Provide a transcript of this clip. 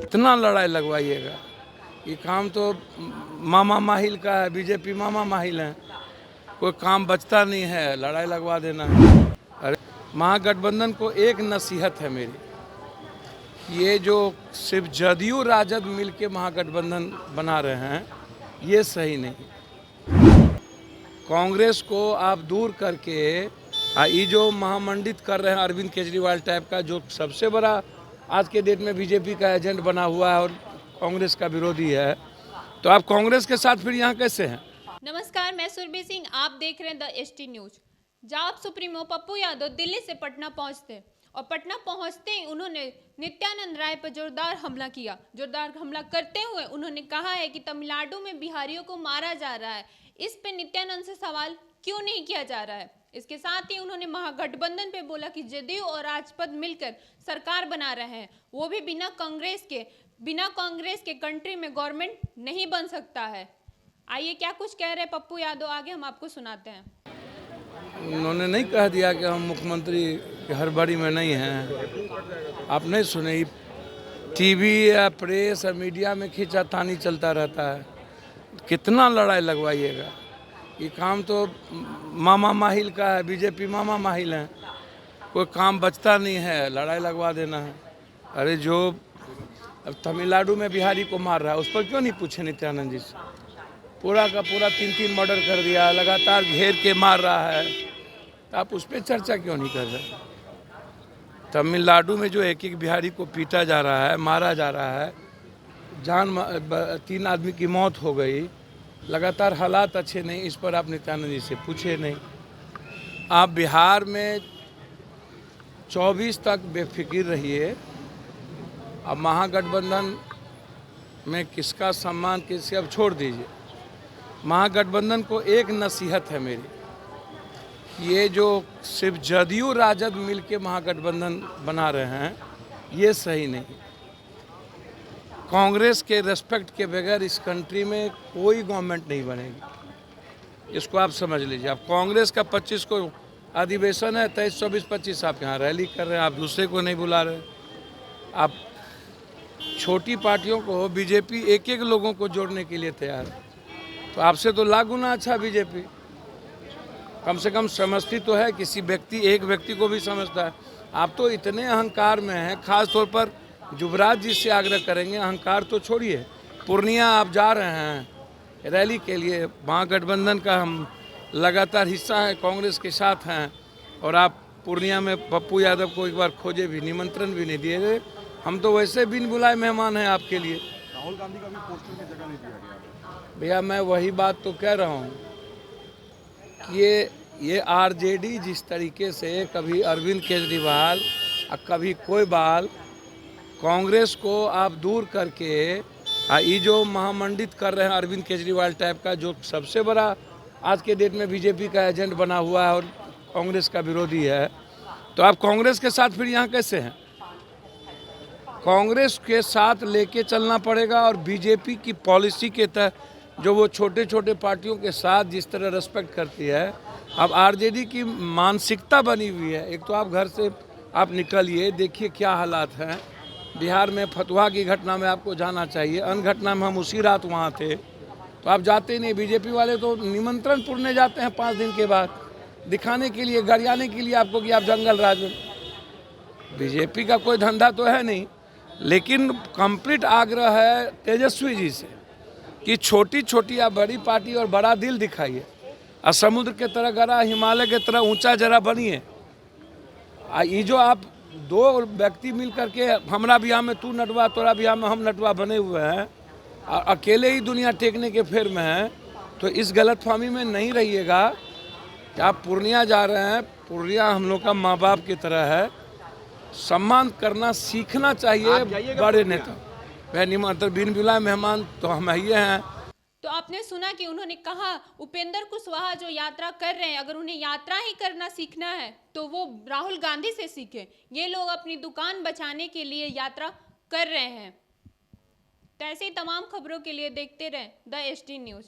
कितना लड़ाई लगवाइएगा। ये काम तो मामा माहिल का है, बीजेपी मामा माहिल है, कोई काम बचता नहीं है, लड़ाई लगवा देना है। अरे महागठबंधन को एक नसीहत है मेरी, ये जो सिर्फ जदयू राजद मिलके महागठबंधन बना रहे हैं ये सही नहीं। कांग्रेस को आप दूर करके ये जो महामंडित कर रहे हैं अरविंद केजरीवाल टाइप का, जो सबसे बड़ा आज के डेट में बीजेपी का एजेंट बना हुआ है और कांग्रेस का विरोधी है, तो आप कांग्रेस के साथ फिर यहाँ कैसे हैं? नमस्कार, मैं सुरभि सिंह, आप देख रहे हैं द एसटी न्यूज। जाप सुप्रीमो पप्पू यादव दिल्ली से पटना पहुंचते और पटना पहुंचते ही उन्होंने नित्यानंद राय पर जोरदार हमला किया। जोरदार हमला करते हुए उन्होंने कहा है कि तमिलनाडु में बिहारियों को मारा जा रहा है, इस पे नित्यानंद से सवाल क्यों नहीं किया जा रहा है। इसके साथ ही उन्होंने महागठबंधन पे बोला कि जदयू और राजद मिलकर सरकार बना रहे हैं, वो भी बिना कांग्रेस के कंट्री में गवर्नमेंट नहीं बन सकता है। आइए क्या कुछ कह रहे हैं पप्पू यादव, आगे हम आपको सुनाते हैं। उन्होंने नहीं कह दिया कि हम मुख्यमंत्री की हड़बड़ी में नहीं हैं। आप नहीं सुने, टीवी या प्रेस या मीडिया में खींचातानी चलता रहता है। कितना लड़ाई लगवाइएगा। ये काम तो मामा माहिल का है, बीजेपी मामा माहिल है, कोई काम बचता नहीं है, लड़ाई लगवा देना है। अरे जो अब तमिलनाडु में बिहारी को मार रहा है उस पर क्यों नहीं पूछे नित्यानंद जी से? पूरा का पूरा 3 मर्डर कर दिया, लगातार घेर के मार रहा है, तो आप उस पर चर्चा क्यों नहीं कर रहे? तमिलनाडु में जो एक बिहारी को पीटा जा रहा है, मारा जा रहा है, 3 आदमी की मौत हो गई, लगातार हालात अच्छे नहीं, इस पर आप नित्यानंद जी से पूछे नहीं। आप बिहार में 24 तक बेफिक्र रहिए। अब महागठबंधन में किसका सम्मान किससे अब छोड़ दीजिए। महागठबंधन को एक नसीहत है मेरी, ये जो सिर्फ जदयू राजद मिलके महागठबंधन बना रहे हैं ये सही नहीं। कांग्रेस के रेस्पेक्ट के बगैर इस कंट्री में कोई गवर्नमेंट नहीं बनेगी, इसको आप समझ लीजिए। अब कांग्रेस का 25 को अधिवेशन है, 23, 24, 25 आप यहाँ रैली कर रहे हैं, आप दूसरे को नहीं बुला रहे। आप छोटी पार्टियों को, बीजेपी एक लोगों को जोड़ने के लिए तैयार है, तो आपसे तो लाख गुना अच्छा बीजेपी कम से कम समझती तो है, एक व्यक्ति को भी समझता है। आप तो इतने अहंकार में हैं, खास तौर पर युवराज जी से आग्रह करेंगे, अहंकार तो छोड़िए। पूर्णिया आप जा रहे हैं रैली के लिए, महागठबंधन का हम लगातार हिस्सा है, कांग्रेस के साथ हैं, और आप पूर्णिया में पप्पू यादव को एक बार खोजे भी, निमंत्रण भी नहीं दिए। हम तो वैसे बिन बुलाए मेहमान हैं आपके लिए। राहुल गांधी का भी पोस्टर में जगह नहीं दिया गया। भैया मैं वही बात तो कह रहा हूँ कि ये आरजेडी जिस तरीके से कभी अरविंद केजरीवाल और कभी कोई बाल कांग्रेस को आप दूर करके ये जो महामंडित कर रहे हैं अरविंद केजरीवाल टाइप का, जो सबसे बड़ा आज के डेट में बीजेपी का एजेंट बना हुआ है और कांग्रेस का विरोधी है, तो आप कांग्रेस के साथ फिर यहाँ कैसे हैं? कांग्रेस के साथ लेके चलना पड़ेगा और बीजेपी की पॉलिसी के तहत जो वो छोटे छोटे पार्टियों के साथ जिस तरह रेस्पेक्ट करती है, अब आरजेडी की मानसिकता बनी हुई है। एक तो आप घर से आप निकलिए, देखिए क्या हालात हैं। बिहार में फतुहा की घटना में आपको जाना चाहिए, अन्य घटना में हम उसी रात वहाँ थे, तो आप जाते नहीं। बीजेपी वाले तो निमंत्रण पुरने जाते हैं 5 दिन के बाद, दिखाने के लिए, गरियाने के लिए आपको कि आप जंगल राज में। बीजेपी का कोई धंधा तो है नहीं, लेकिन कंप्लीट आग्रह है तेजस्वी जी से कि छोटी छोटी या बड़ी पार्टी और बड़ा दिल दिखाइए, और समुद्र के तरह गड़ा, हिमालय के तरह ऊंचा जरा बनिए। ये जो आप 2 व्यक्ति मिल करके हमारा बिहार में तू नटवा, तोरा बिहार में हम नटवा बने हुए हैं, और अकेले ही दुनिया टेकने के फेर में हैं, तो इस गलतफहमी में नहीं रहिएगा कि आप पूर्णिया जा रहे हैं। पूर्णिया हम लोग का माँ बाप की तरह है, सम्मान करना सीखना चाहिए बड़े नेता। वह निमंत्रण बिन बुलाए मेहमान तो हम ही हैं। तो आपने सुना कि उन्होंने कहा उपेंद्र कुशवाहा जो यात्रा कर रहे हैं, अगर उन्हें यात्रा ही करना सीखना है तो वो राहुल गांधी से सीखें। ये लोग अपनी दुकान बचाने के लिए यात्रा कर रहे हैं। तो ऐसे ही तमाम खबरों के लिए देखते रहें द एसटी न्यूज।